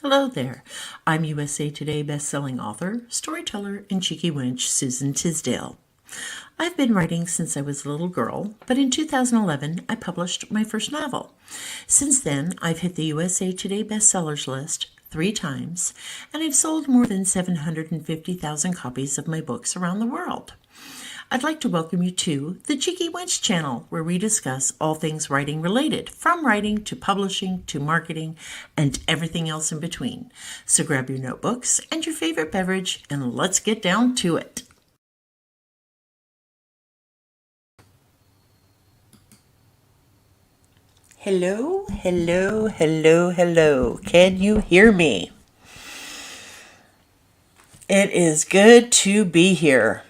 Hello there. I'm USA Today bestselling author, storyteller, and cheeky wench Susan Tisdale. I've been writing since I was a little girl, but in 2011 I published my first novel. Since then, I've hit the USA Today bestsellers list 3 times, and I've sold more than 750,000 copies of my books around the world. I'd like to welcome you to the Cheeky Wench channel, where we discuss all things writing related, from writing to publishing to marketing and everything else in between. So grab your notebooks and your favorite beverage and let's get down to it. Hello, hello, hello, hello. Can you hear me? It is good to be here.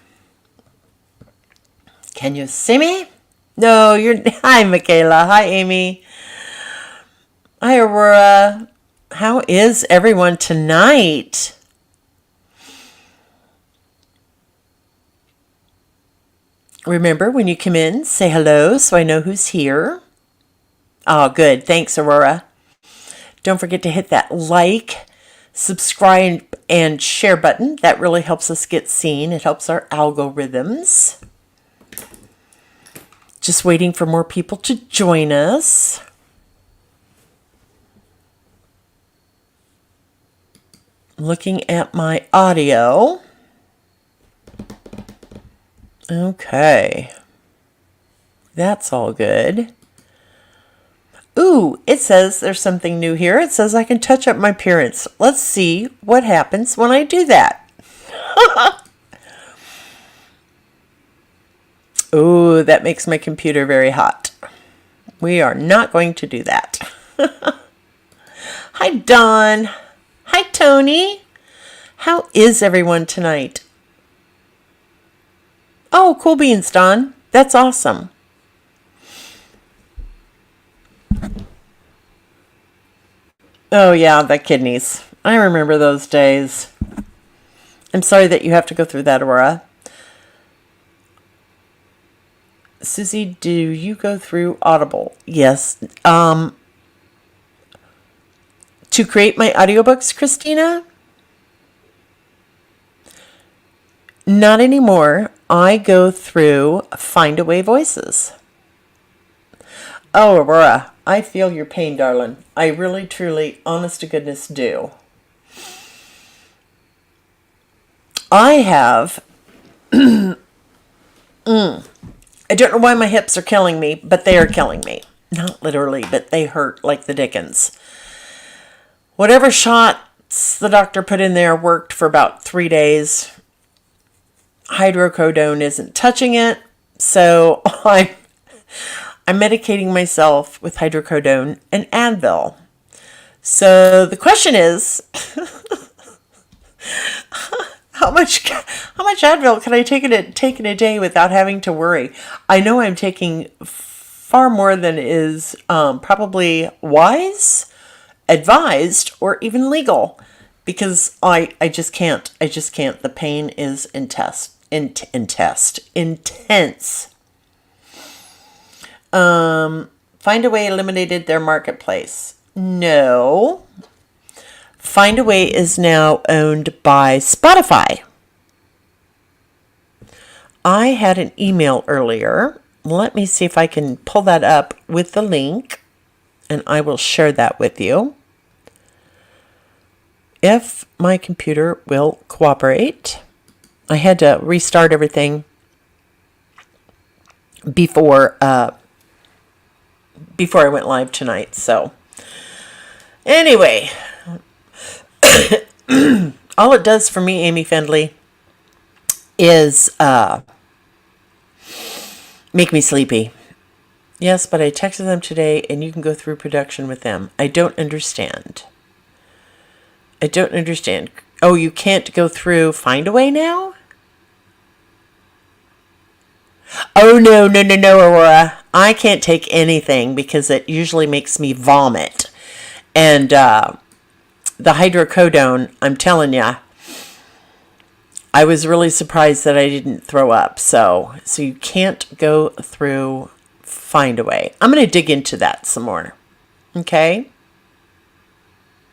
Can you see me? No, Hi, Michaela. Hi, Amy. Hi, Aurora. How is everyone tonight? Remember, when you come in, say hello so I know who's here. Oh, good. Thanks, Aurora. Don't forget to hit that like, subscribe, and share button. That really helps us get seen. It helps our algorithms. Just waiting for more people to join us. Looking at my audio. Okay. That's all good. Ooh, it says there's something new here. It says I can touch up my appearance. Let's see what happens when I do that. Ooh, that makes my computer very hot. We are not going to do that. Hi, Dawn. Hi, Tony. How is everyone tonight? Oh, cool beans, Dawn. That's awesome. Oh, yeah, the kidneys. I remember those days. I'm sorry that you have to go through that, Aurora. Susie, do you go through Audible? Yes. To create my audiobooks, Christina? Not anymore. I go through Findaway Voices. Oh, Aurora, I feel your pain, darling. I really, truly, honest to goodness do. I have... I don't know why my hips are killing me, but they are killing me. Not literally, but they hurt like the dickens. Whatever shots the doctor put in there worked for about 3 days. Hydrocodone isn't touching it, so I'm medicating myself with hydrocodone and Advil. So the question is, How much Advil can I take in a day without having to worry? I know I'm taking far more than is probably wise, advised, or even legal, because I just can't. The pain is intense. Findaway eliminated their marketplace. No. Findaway is now owned by Spotify. I had an email earlier. Let me see if I can pull that up with the link, and I will share that with you. If my computer will cooperate. I had to restart everything before I went live tonight. So anyway, all it does for me, Amy Fendley, is make me sleepy. Yes, but I texted them today, and you can go through production with them. I don't understand. Oh, you can't go through Findaway now? Oh, no, Aurora. I can't take anything because it usually makes me vomit. And the hydrocodone, I'm telling you, I was really surprised that I didn't throw up. So you can't go through Findaway. I'm going to dig into that some more. Okay?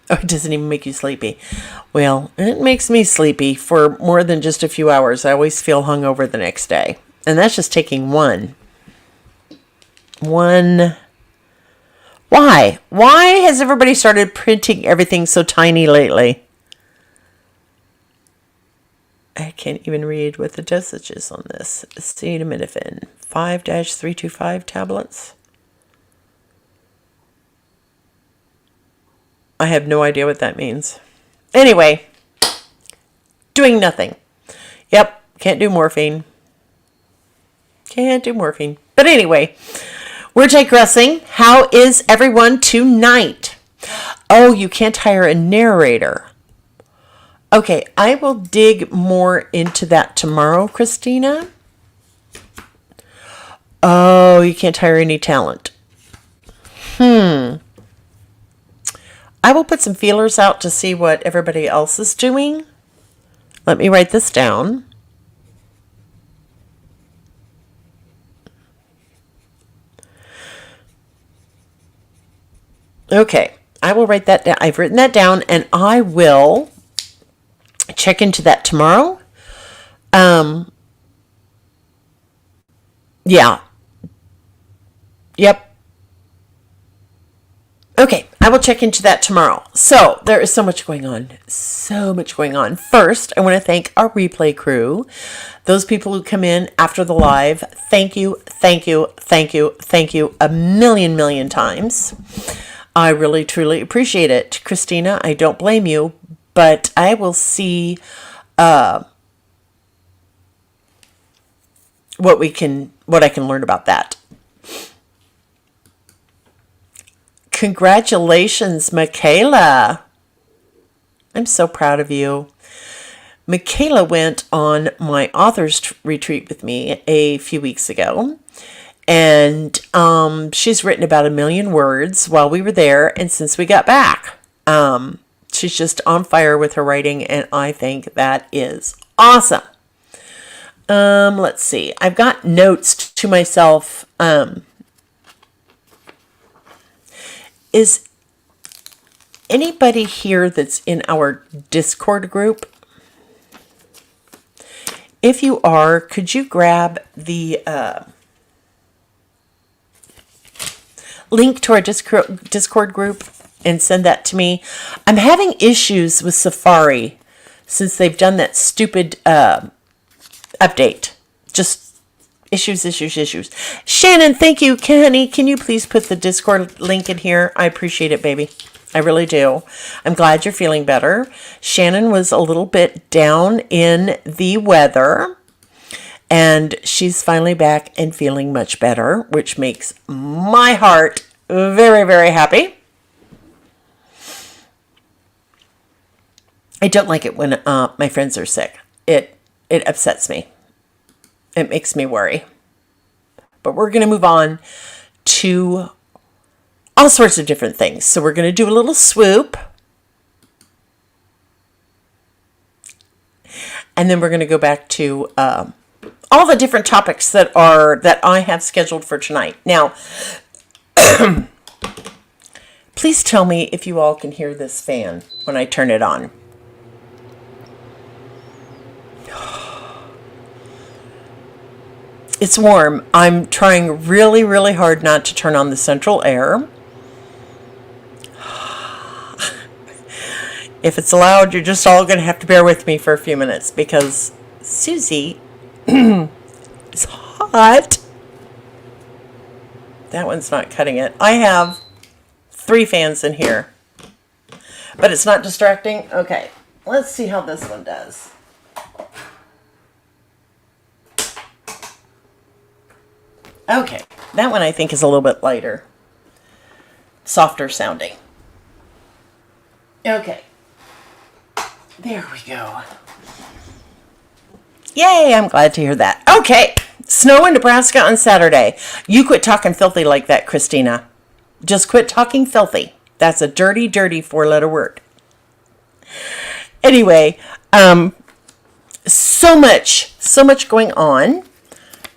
Oh, it doesn't even make you sleepy. Well, it makes me sleepy for more than just a few hours. I always feel hungover the next day. And that's just taking one. Why? Why has everybody started printing everything so tiny lately? I can't even read what the dosage is on this. Acetaminophen, 5-325 tablets. I have no idea what that means. Anyway, doing nothing. Yep, can't do morphine. Can't do morphine. But anyway, we're digressing. How is everyone tonight? Oh, you can't hire a narrator. Okay, I will dig more into that tomorrow, Christina. Oh, you can't hire any talent. I will put some feelers out to see what everybody else is doing. Let me write this down. Okay, I will write that down. I've written that down, and I will check into that tomorrow. Yeah. Yep. Okay, I will check into that tomorrow. So, there is so much going on. So much going on. First, I want to thank our replay crew. Those people who come in after the live. Thank you, thank you, thank you, thank you a million times. I really, truly appreciate it. Christina, I don't blame you, but I will see what I can learn about that. Congratulations, Michaela. I'm so proud of you. Michaela went on my author's retreat with me a few weeks ago. And she's written about 1 million words while we were there and since we got back. She's just on fire with her writing, and I think that is awesome. Let's see. I've got notes to myself. Is anybody here that's in our Discord group? If you are, could you grab the link to our Discord group and send that to me? I'm having issues with Safari since they've done that stupid update. Just issues. Shannon, thank you. Kenny, can you please put the Discord link in here? I appreciate it, baby. I really do. I'm glad you're feeling better. Shannon was a little bit down in the weather, and she's finally back and feeling much better, which makes my heart very happy. I don't like it when my friends are sick. It upsets me. It makes me worry. But we're going to move on to all sorts of different things. So we're going to do a little swoop. And then we're going to go back to all the different topics that I have scheduled for tonight. Now, please tell me if you all can hear this fan when I turn it on. It's warm. I'm trying really hard not to turn on the central air. If it's loud, you're just all going to have to bear with me for a few minutes because Susie is hot. That one's not cutting it. I have 3 fans in here, but it's not distracting. Okay, let's see how this one does. Okay, that one I think is a little bit lighter, softer sounding. Okay, there we go. Yay, I'm glad to hear that. Okay, snow in Nebraska on Saturday. You quit talking filthy like that, Christina. Just quit talking filthy. That's a dirty 4-letter word. Anyway, so much going on.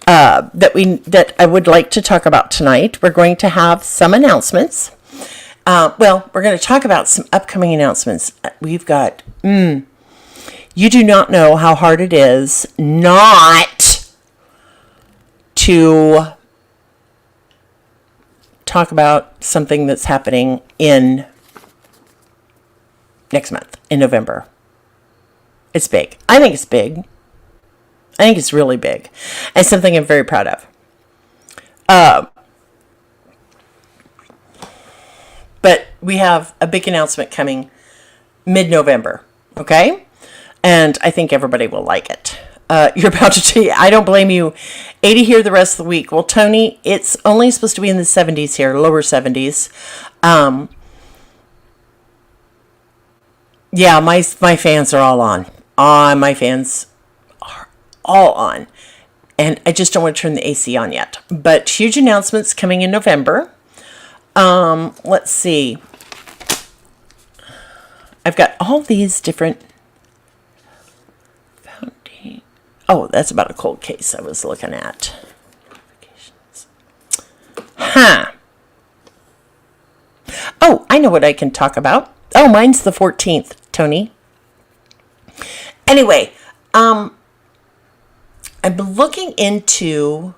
That I would like to talk about tonight. We're going to have some announcements. Well, we're going to talk about some upcoming announcements. We've got, you do not know how hard it is not to talk about something that's happening in next month, in November. It's big. I think it's big. I think it's really big. And something I'm very proud of. But we have a big announcement coming mid-November, okay? And I think everybody will like it. You're about to see, I don't blame you. 80 here the rest of the week. Well, Tony, it's only supposed to be in the 70s here, lower 70s. Yeah, my fans are all on. My fans are all on. And I just don't want to turn the AC on yet. But huge announcements coming in November. Let's see. I've got all these different founding. Oh, that's about a cold case I was looking at. Oh, I know what I can talk about. Oh, mine's the 14th, Tony. Anyway, I'm looking into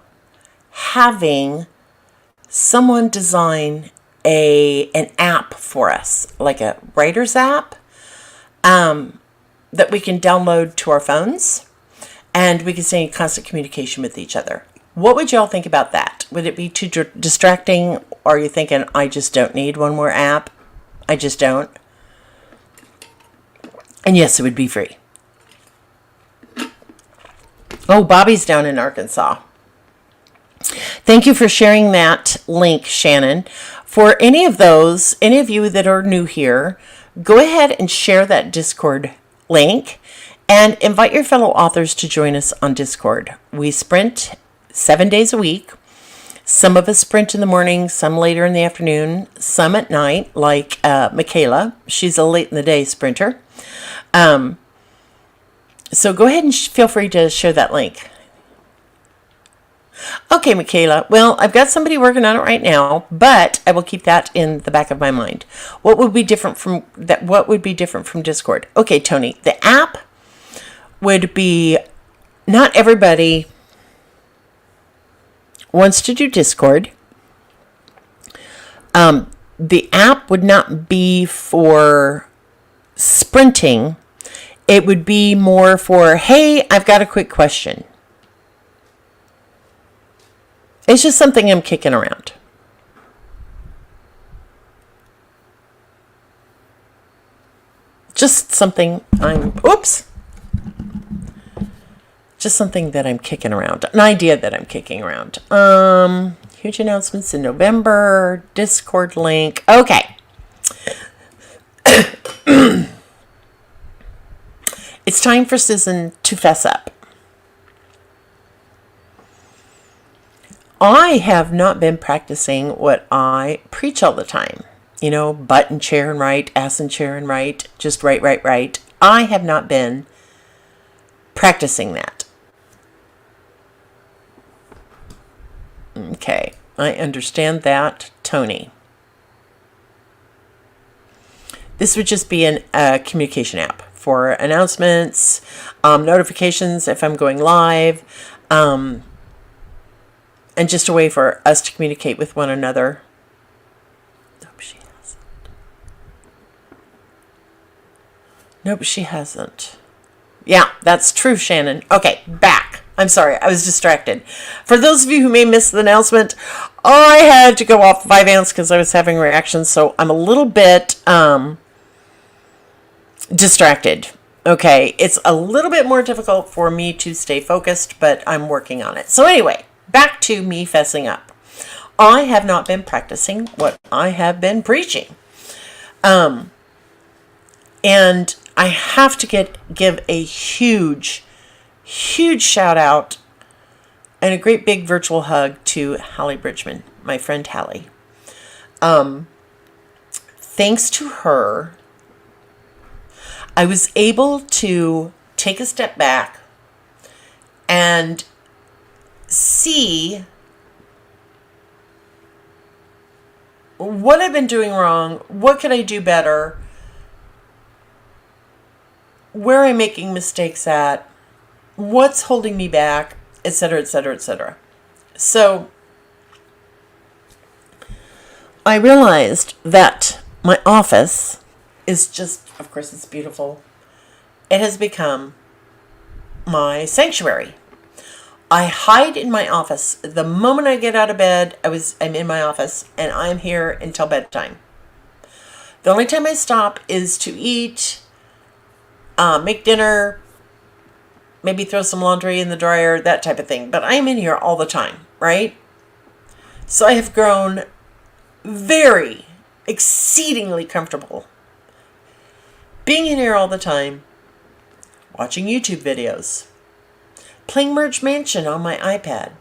having someone design an app for us, like a writer's app, that we can download to our phones, and we can stay in constant communication with each other. What would y'all think about that? Would it be too distracting? Or are you thinking, I just don't need one more app? I just don't. And yes, it would be free. Oh, Bobby's down in Arkansas. Thank you for sharing that link, Shannon. For any of you that are new here, go ahead and share that Discord link and invite your fellow authors to join us on Discord. We sprint 7 days a week. Some of us sprint in the morning, some later in the afternoon, some at night, like Michaela. She's a late in the day sprinter. So go ahead and feel free to share that link. Okay, Michaela. Well, I've got somebody working on it right now, but I will keep that in the back of my mind. What would be different from that? What would be different from Discord? Okay, Tony. The app would be, not everybody wants to do Discord. The app would not be for sprinting. It would be more for, hey, I've got a quick question. It's just something I'm kicking around. Just something just something that I'm kicking around. An idea that I'm kicking around. Huge announcements in November. Discord link. Okay. It's time for Susan to fess up. I have not been practicing what I preach all the time. You know, butt and chair and write, ass and chair and write, just write, write, write. I have not been practicing that. Okay, I understand that, Tony. This would just be a communication app for announcements, notifications if I'm going live, and just a way for us to communicate with one another. Nope, she hasn't. Nope, she hasn't. Yeah, that's true, Shannon. Okay, back. I'm sorry, I was distracted. For those of you who may miss the announcement, I had to go off Vyvanse because I was having reactions, so I'm a little bit distracted. Okay, it's a little bit more difficult for me to stay focused, but I'm working on it. So anyway, back to me fessing up. I have not been practicing what I have been preaching. And I have to give a huge shout out and a great big virtual hug to Hal Bridgeman, my friend Hallie. Thanks to her, I was able to take a step back and see what I've been doing wrong, what could I do better, where I'm making mistakes at, what's holding me back, etc., etc., etc. So I realized that my office is just, of course, it's beautiful. It has become my sanctuary. I hide in my office. The moment I get out of bed, I'm in my office, and I'm here until bedtime. The only time I stop is to eat, make dinner, maybe throw some laundry in the dryer, that type of thing. But I'm in here all the time, right? So I have grown very, exceedingly comfortable being in here all the time, watching YouTube videos, playing Merge Mansion on my iPad,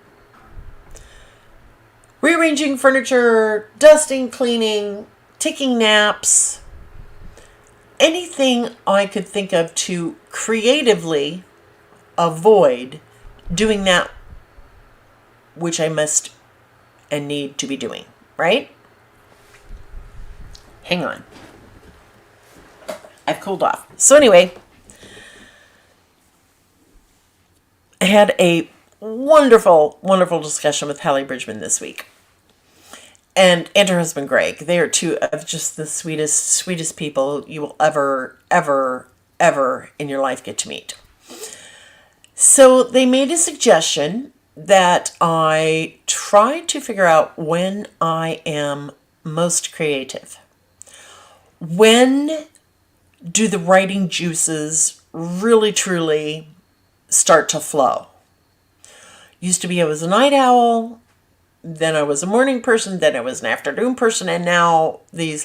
rearranging furniture, dusting, cleaning, taking naps, anything I could think of to creatively avoid doing that which I must and need to be doing, right? Hang on. I've cooled off. So anyway, I had a wonderful, wonderful discussion with Hal Bridgeman this week. And her husband, Greg. They are two of just the sweetest, sweetest people you will ever, ever, ever in your life get to meet. So they made a suggestion that I try to figure out when I am most creative. When do the writing juices really, truly start to flow? Used to be I was a night owl, then I was a morning person, then I was an afternoon person, and now this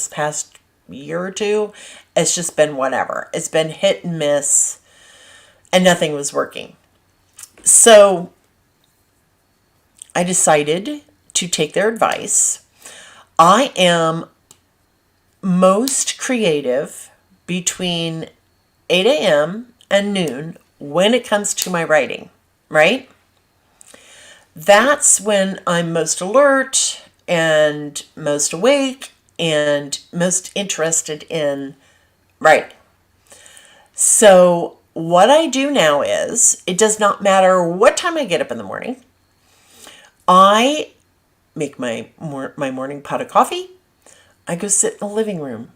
past year or two, it's just been whatever. It's been hit and miss, and nothing was working. So I decided to take their advice. I am most creative between 8 a.m. and noon when it comes to my writing, right? That's when I'm most alert and most awake and most interested in writing. So what I do now is, it does not matter what time I get up in the morning. I make my morning pot of coffee. I go sit in the living room.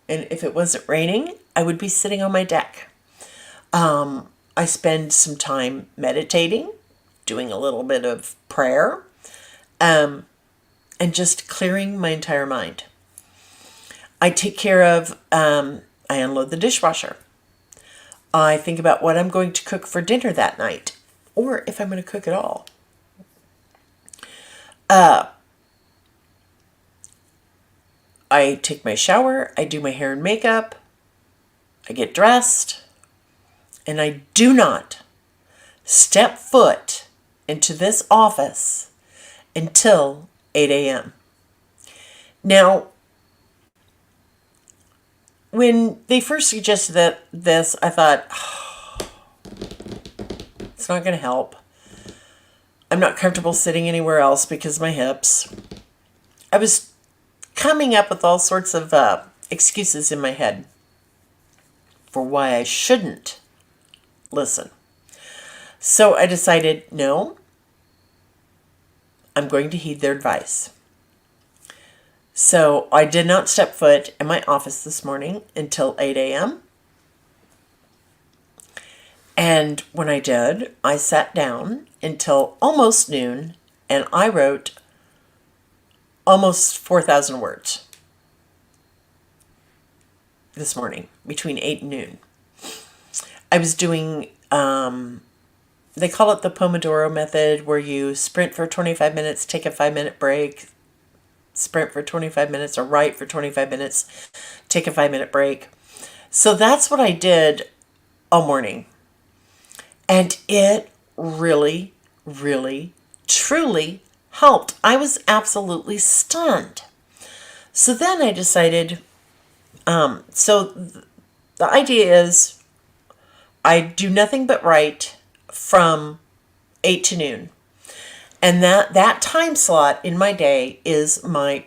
And if it wasn't raining, I would be sitting on my deck. I spend some time meditating, doing a little bit of prayer, and just clearing my entire mind. I take care of, I unload the dishwasher. I think about what I'm going to cook for dinner that night, or if I'm going to cook at all. I take my shower, I do my hair and makeup, I get dressed, and I do not step foot into this office until 8 a.m. Now, when they first suggested this, I thought, it's not going to help. I'm not comfortable sitting anywhere else because of my hips. I was coming up with all sorts of excuses in my head for why I shouldn't listen. So I decided, no, I'm going to heed their advice. So I did not step foot in my office this morning until 8 a.m. And when I did, I sat down until almost noon and I wrote almost 4,000 words this morning between 8 and noon. I was doing, they call it the Pomodoro method, where you sprint for 25 minutes, take a 5-minute break, sprint for 25 minutes, or write for 25 minutes, take a 5-minute break. So that's what I did all morning. And it really, really, truly helped. I was absolutely stunned. So then I decided, the idea is I do nothing but write from 8 to noon. And that time slot in my day is my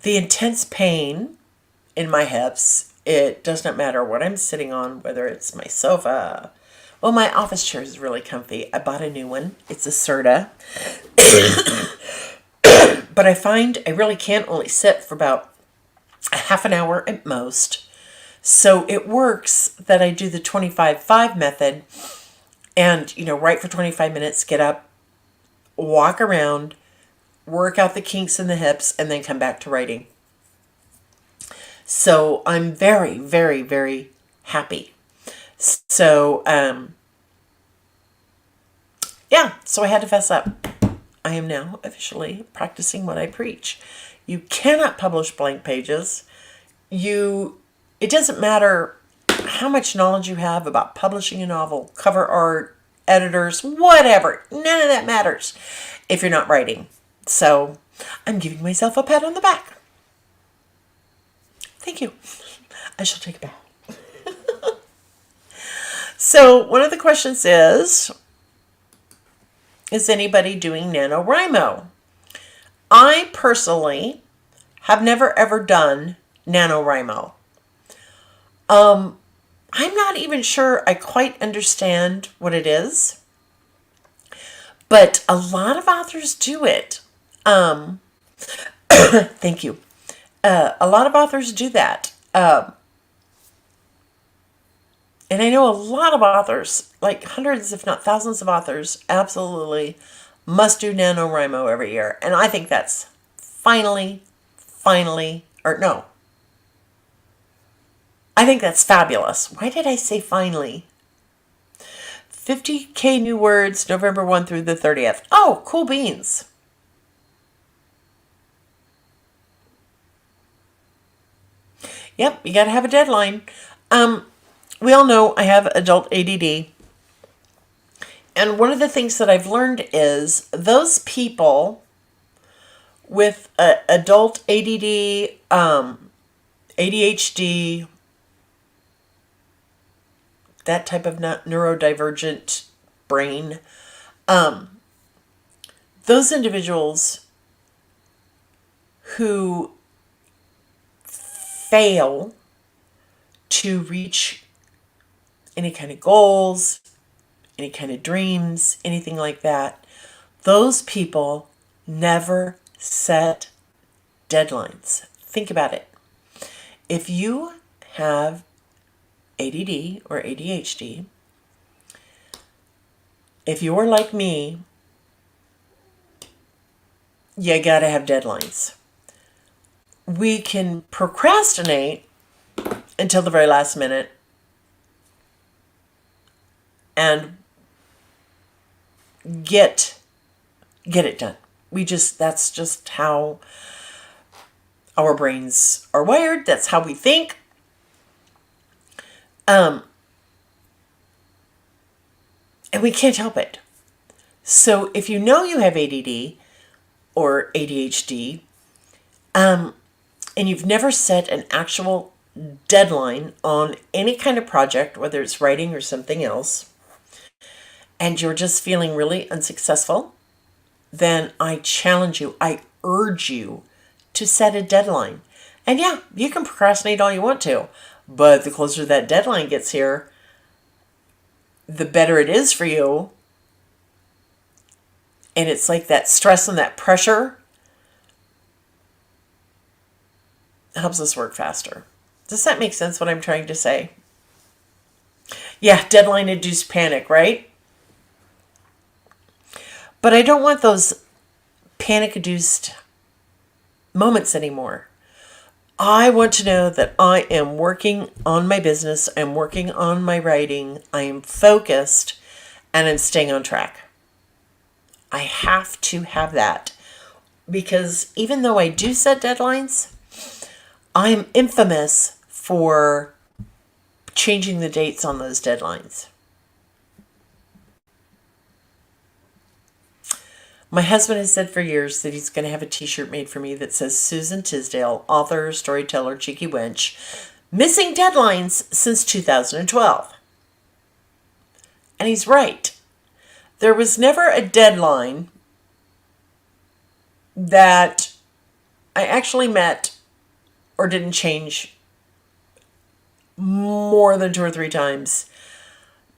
the intense pain in my hips, it does not matter what I'm sitting on, whether it's my sofa. Well, my office chair is really comfy. I bought a new one. It's a Serta. But I find I really can't only sit for about a half an hour at most. So it works that I do the 25-5 method and, write for 25 minutes, get up, walk around, work out the kinks in the hips, and then come back to writing. So I'm very, very, very happy. So, so I had to fess up. I am now officially practicing what I preach. You cannot publish blank pages. It doesn't matter how much knowledge you have about publishing a novel, cover art, editors, whatever. None of that matters if you're not writing. So I'm giving myself a pat on the back. Thank you. I shall take a bow. So one of the questions is anybody doing NaNoWriMo? I personally have never ever done NaNoWriMo. I'm not even sure I quite understand what it is, but a lot of authors do it. Thank you. A lot of authors do that. And I know a lot of authors, like hundreds, if not thousands of authors, absolutely must do NaNoWriMo every year. And I think that's I think that's fabulous. Why did I say finally? 50K new words, November 1 through the 30th. Oh, cool beans. Yep, you got to have a deadline. We all know I have adult ADD. And one of the things that I've learned is those people with adult ADD, ADHD, that type of neurodivergent brain, those individuals who fail to reach any kind of goals, any kind of dreams, anything like that, those people never set deadlines. Think about it. If you have ADD or ADHD, if you're like me, you gotta have deadlines. We can procrastinate until the very last minute and get it done. That's just how our brains are wired. That's how we think. And we can't help it. So if you know you have ADD or ADHD, and you've never set an actual deadline on any kind of project, whether it's writing or something else, and you're just feeling really unsuccessful, then I challenge you, I urge you to set a deadline. And yeah, you can procrastinate all you want to, but the closer that deadline gets here, the better it is for you. And it's like that stress and that pressure helps us work faster. Does that make sense what I'm trying to say? Yeah, deadline-induced panic, right? But I don't want those panic-induced moments anymore. I want to know that I am working on my business, I'm working on my writing, I am focused, and I'm staying on track. I have to have that because even though I do set deadlines, I'm infamous for changing the dates on those deadlines. My husband has said for years that he's going to have a t-shirt made for me that says Susan Tisdale, author, storyteller, cheeky wench, missing deadlines since 2012. And he's right. There was never a deadline that I actually met or didn't change more than 2 or 3 times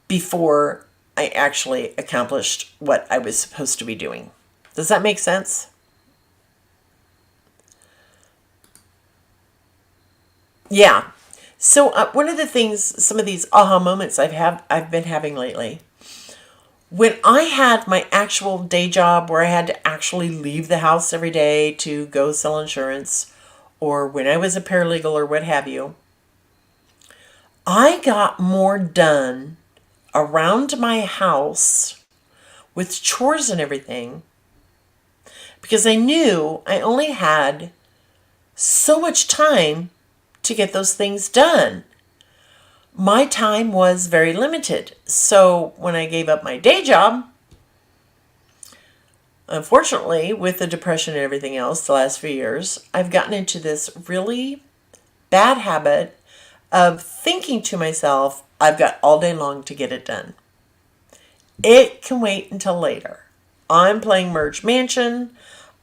before I actually accomplished what I was supposed to be doing. Does that make sense? Yeah. So one of the things, some of these aha moments I've been having lately, when I had my actual day job where I had to actually leave the house every day to go sell insurance, or when I was a paralegal or what have you, I got more done around my house with chores and everything because I knew I only had so much time to get those things done. My time was very limited. So when I gave up my day job, unfortunately, with the depression and everything else the last few years, I've gotten into this really bad habit of thinking to myself, I've got all day long to get it done. It can wait until later. I'm playing Merge Mansion.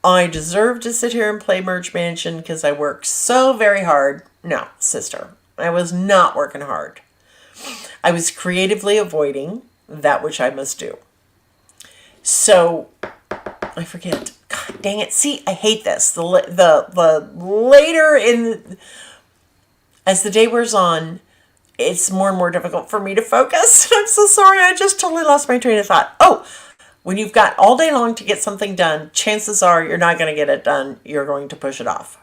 I deserve to sit here and play Merge Mansion because I work so very hard. No, sister, I was not working hard. I was creatively avoiding that which I must do. So, I forget. God dang it. See, I hate this. The later in, as the day wears on, it's more and more difficult for me to focus. I'm so sorry. I just totally lost my train of thought. Oh, when you've got all day long to get something done, chances are you're not going to get it done. You're going to push it off.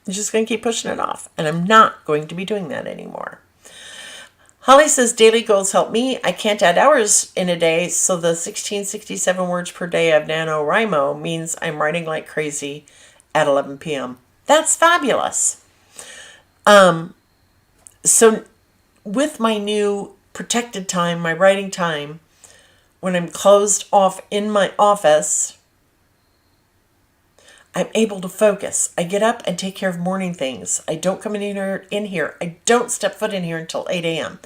I'm just going to keep pushing it off. And I'm not going to be doing that anymore. Holly says, daily goals help me. I can't add hours in a day, so the 1667 words per day of NaNoWriMo means I'm writing like crazy at 11 p.m. That's fabulous. So with my new protected time, my writing time, when I'm closed off in my office, I'm able to focus. I get up and take care of morning things. I don't come in here. I don't step foot in here until 8 a.m.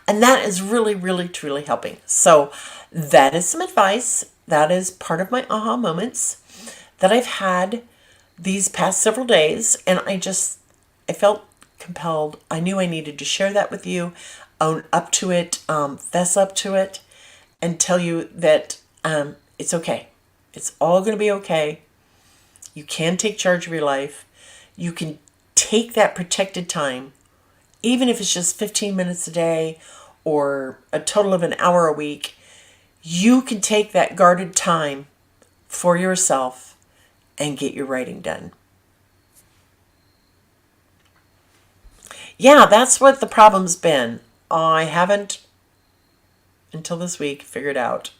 And that is really, really, truly helping. So that is some advice. That is part of my aha moments that I've had these past several days. And I felt compelled. I knew I needed to share that with you, own up to it, fess up to it, and tell you that it's okay. It's all going to be okay. You can take charge of your life. You can take that protected time, even if it's just 15 minutes a day or a total of an hour a week. You can take that guarded time for yourself and get your writing done. Yeah, that's what the problem's been. I haven't, until this week, figured out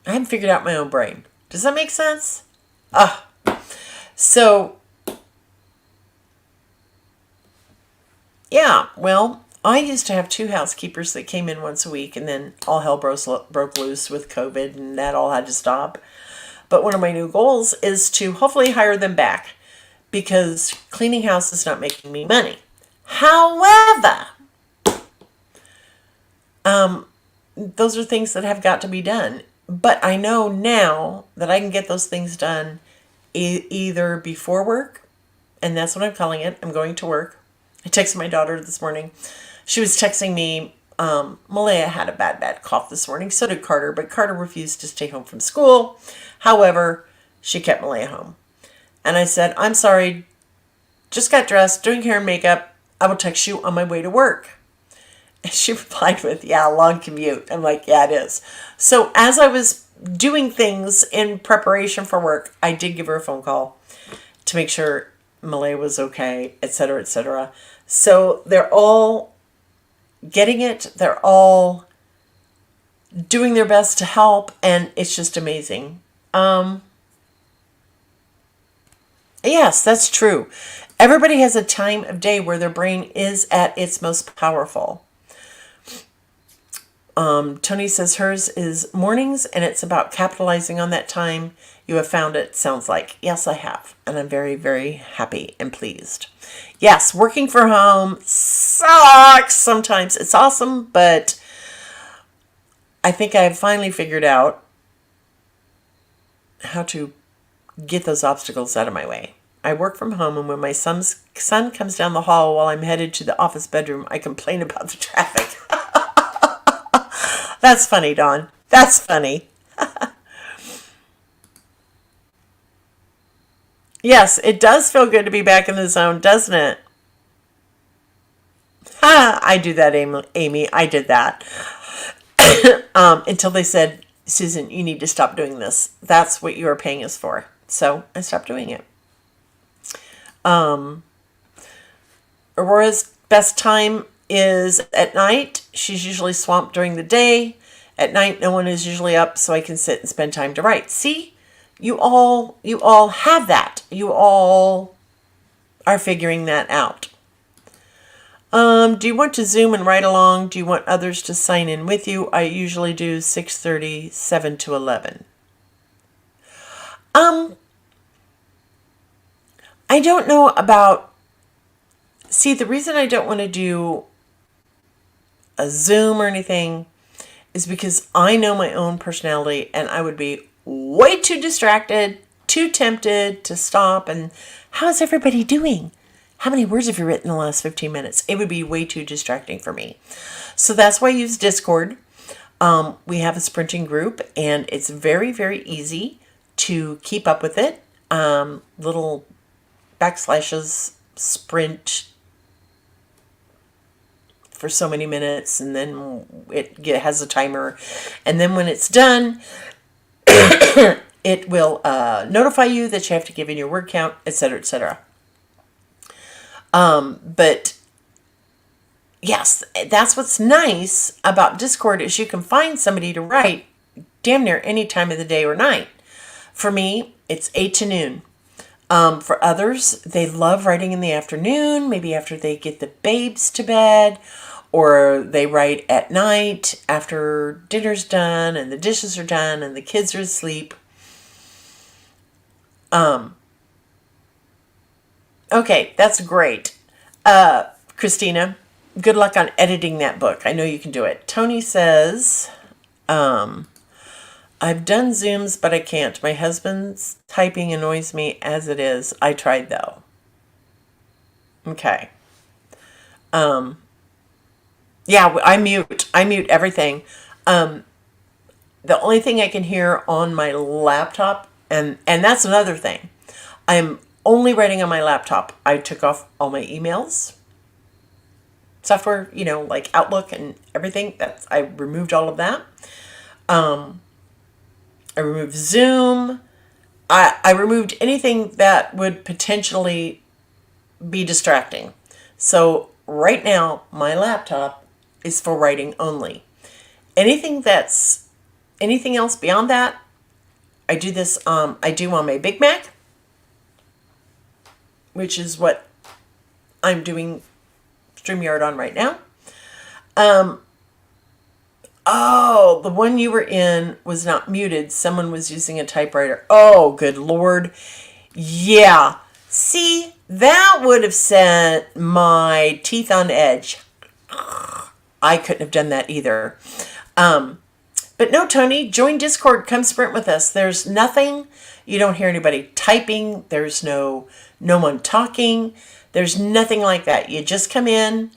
I haven't figured out my own brain. Does that make sense? So, yeah, well, I used to have 2 housekeepers that came in once a week, and then all hell broke loose with COVID, and that all had to stop. But one of my new goals is to hopefully hire them back, because cleaning house is not making me money. However, those are things that have got to be done. But I know now that I can get those things done either before work, and that's what I'm calling it. I'm going to work. I texted my daughter this morning. She was texting me, Malaya had a bad cough this morning. So did Carter, but Carter refused to stay home from school. However, she kept Malaya home. And I said, I'm sorry, just got dressed, doing hair and makeup. I will text you on my way to work. And she replied with, yeah, long commute. I'm like, yeah, it is. So as I was doing things in preparation for work, I did give her a phone call to make sure Malaya was okay, etc., etc. So they're all getting it. They're all doing their best to help, and it's just amazing. Yes, that's true. Everybody has a time of day where their brain is at its most powerful. Tony says hers is mornings, and it's about capitalizing on that time. You have found it, sounds like. Yes, I have. And I'm very, very happy and pleased. Yes, working from home sucks sometimes. It's awesome, but I think I've finally figured out get those obstacles out of my way. I work from home, and when my son comes down the hall while I'm headed to the office bedroom, I complain about the traffic. That's funny, Dawn. That's funny. Yes, it does feel good to be back in the zone, doesn't it? Ha! I do that, Amy. I did that. Until they said, Susan, you need to stop doing this. That's what you are paying us for. So I stopped doing it. Aurora's best time is at night. She's usually swamped during the day. At night, no one is usually up, so I can sit and spend time to write. See, you all have that. You all are figuring that out. Do you want to Zoom and write along? Do you want others to sign in with you? I usually do 6:30, 7 to 11. I don't know about... See, the reason I don't want to do a Zoom or anything is because I know my own personality, and I would be way too distracted, too tempted to stop and, how's everybody doing? How many words have you written in the last 15 minutes? It would be way too distracting for me. So that's why I use Discord. We have a sprinting group, and it's very, very easy to keep up with it. Little backslashes, sprint for so many minutes, and then it has a timer. And then when it's done, it will notify you that you have to give in your word count, etc., etc. But yes, that's what's nice about Discord is you can find somebody to write damn near any time of the day or night. For me, it's 8 to noon. For others, they love writing in the afternoon, maybe after they get the babes to bed, or they write at night after dinner's done and the dishes are done and the kids are asleep. Okay, that's great. Christina, good luck on editing that book. I know you can do it. Tony says, I've done Zooms, but I can't. My husband's typing annoys me as it is. I tried, though. Okay. Yeah, I mute everything. The only thing I can hear on my laptop, and that's another thing. I'm only writing on my laptop. I took off all my emails, software, like Outlook and everything. I removed all of that. I removed Zoom. I removed anything that would potentially be distracting. So right now, my laptop is for writing only. Anything else beyond that, I do on my Big Mac, which is what I'm doing StreamYard on right now. Oh, the one you were in was not muted. Someone was using a typewriter. Oh, good Lord. Yeah. See, that would have set my teeth on edge. I couldn't have done that either. But no, Tony, join Discord. Come sprint with us. There's nothing. You don't hear anybody typing. There's no one talking. There's nothing like that. You just come in,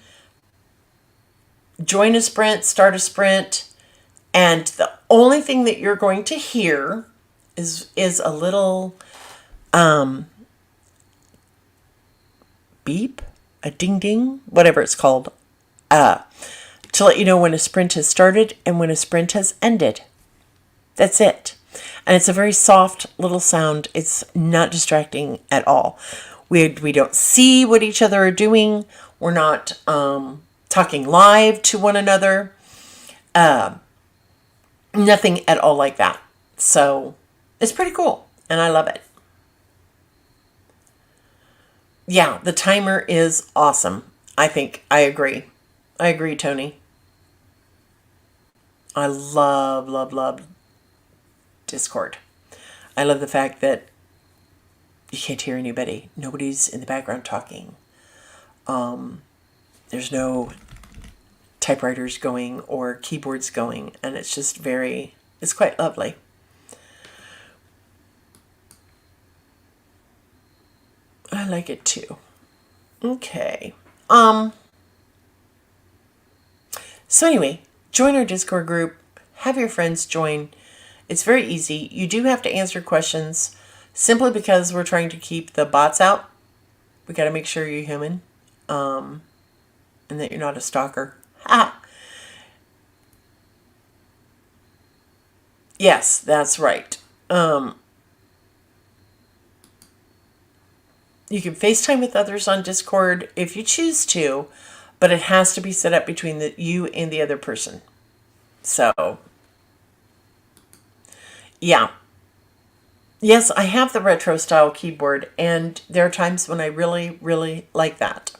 join a sprint, start a sprint, and the only thing that you're going to hear is a little beep, a ding ding, whatever it's called, to let you know when a sprint has started and when a sprint has ended. That's it. And it's a very soft little sound. It's not distracting at all. We don't see what each other are doing. We're not talking live to one another. Nothing at all like that. So it's pretty cool, and I love it. Yeah, the timer is awesome. I agree. I agree, Tony. I love Discord. I love the fact that you can't hear anybody. Nobody's in the background talking. There's no typewriters going or keyboards going, and it's just it's quite lovely. I like it too. Okay. So anyway, join our Discord group. Have your friends join. It's very easy. You do have to answer questions simply because we're trying to keep the bots out. We got to make sure you're human, and that you're not a stalker. Ha! Yes, that's right. You can FaceTime with others on Discord if you choose to, but it has to be set up between you and the other person. So, yeah. Yes, I have the retro style keyboard, and there are times when I really, really like that.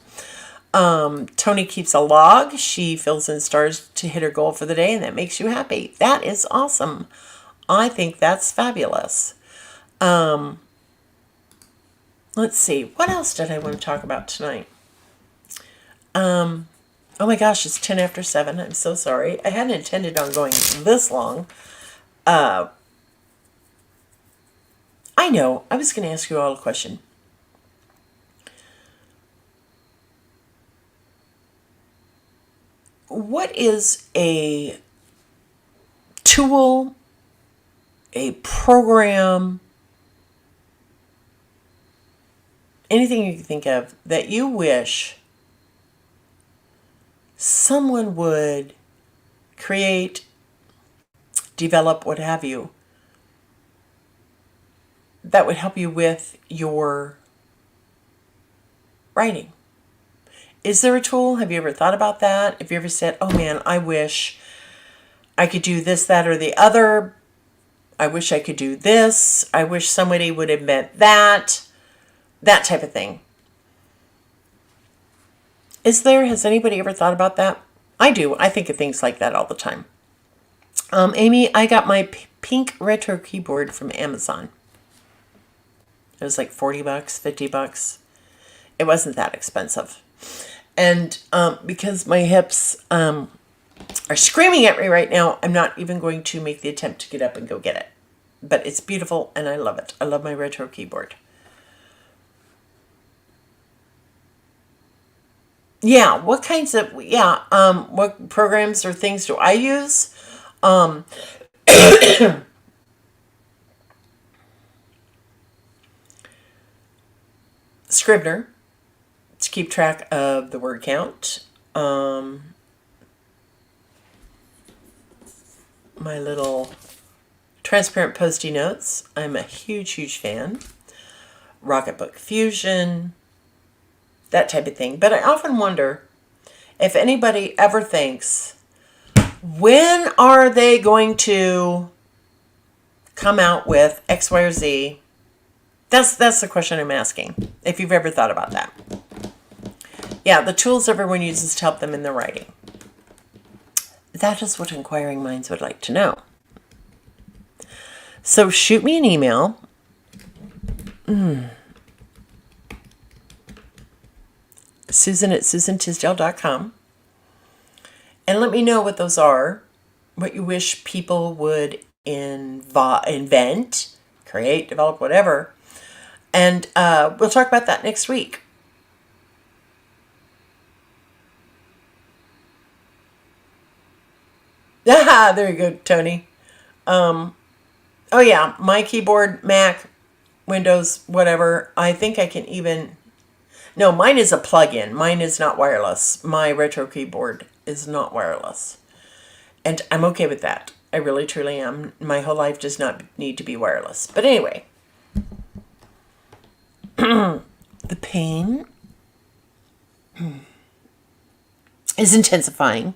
Tony keeps a log. She fills in stars to hit her goal for the day, and that makes you happy. That is awesome. I think that's fabulous. Let's see. What else did I want to talk about tonight? Oh my gosh, it's 10 after 7. I'm so sorry. I hadn't intended on going this long. I know. I was going to ask you all a question. What is a tool, a program, anything you can think of that you wish someone would create, develop, what have you, that would help you with your writing? Is there a tool? Have you ever thought about that? Have you ever said, oh man, I wish I could do this, that, or the other. I wish I could do this. I wish somebody would invent that. That type of thing. Has anybody ever thought about that? I do. I think of things like that all the time. Amy, I got my pink retro keyboard from Amazon. It was like $40, $50. It wasn't that expensive. And because my hips are screaming at me right now, I'm not even going to make the attempt to get up and go get it. But it's beautiful and I love it. I love my retro keyboard. Yeah, what programs or things do I use? Scrivener, to keep track of the word count. My little transparent Post-it notes. I'm a huge fan. Rocketbook Fusion, that type of thing. But I often wonder if anybody ever thinks, when are they going to come out with X, Y, or Z? That's the question I'm asking, if you've ever thought about that. Yeah, the tools everyone uses to help them in their writing. That is what inquiring minds would like to know. So shoot me an email. Susan@SusanTisdale.com. And let me know what those are, what you wish people would invent, create, develop, whatever. And we'll talk about that next week. Ah, there you go, Tony. Oh yeah, my keyboard, Mac, Windows, whatever. I think I can even... No, mine is a plug-in. Mine is not wireless. My retro keyboard is not wireless. And I'm okay with that. I really, truly am. My whole life does not need to be wireless. But anyway. The pain is intensifying.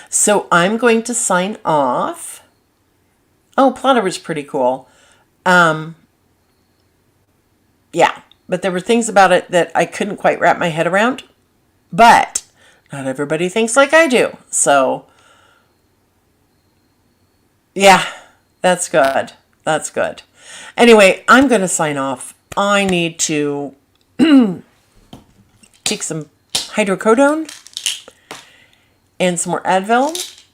So I'm going to sign off. Oh, Plotter was pretty cool. Yeah, but there were things about it that I couldn't quite wrap my head around. But not everybody thinks like I do. So, yeah, that's good. That's good. Anyway, I'm going to sign off. I need to take some hydrocodone and some more Advil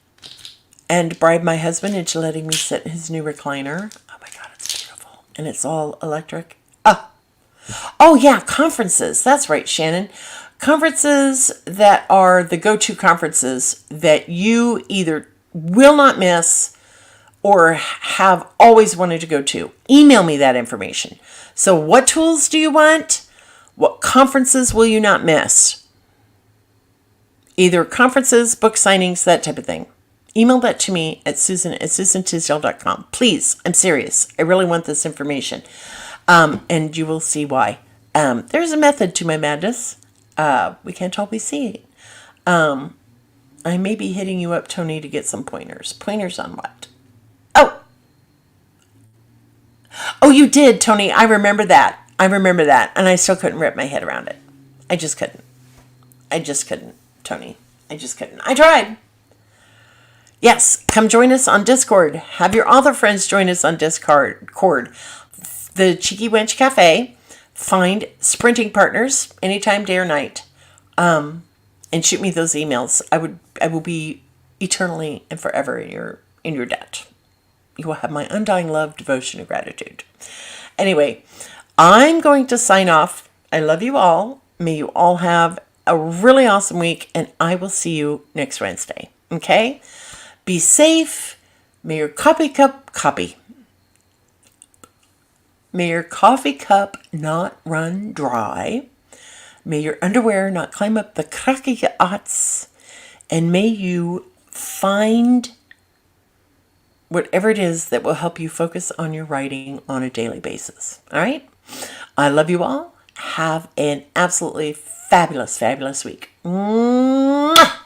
and bribe my husband into letting me sit in his new recliner. Oh my God, it's beautiful. And it's all electric. Ah, Oh, yeah, conferences. That's right, Shannon. Conferences that are the go-to conferences that you either will not miss or have always wanted to go to. Email me that information. So what tools do you want? What conferences will you not miss? Either conferences, book signings, that type of thing. Email that to me at susan@susantisdale.com. Please, I'm serious. I really want this information. And you will see why. There's a method to my madness. We can't always see it. I may be hitting you up, Tony, to get some pointers. Pointers on what? Oh, you did, Tony. I remember that. And I still couldn't wrap my head around it. I just couldn't, Tony. I just couldn't. I tried. Yes, come join us on Discord. Have your author friends join us on Discord. The Cheeky Wench Cafe. Find sprinting partners anytime, day or night. And shoot me those emails. I will be eternally and forever in your debt. You will have my undying love, devotion, and gratitude. Anyway, I'm going to sign off. I love you all. May you all have a really awesome week, and I will see you next Wednesday. Okay? Be safe. May your coffee cup not run dry. May your underwear not climb up the cracky oughts. And may you find whatever it is that will help you focus on your writing on a daily basis. All right? I love you all. Have an absolutely fabulous, fabulous week. Mwah!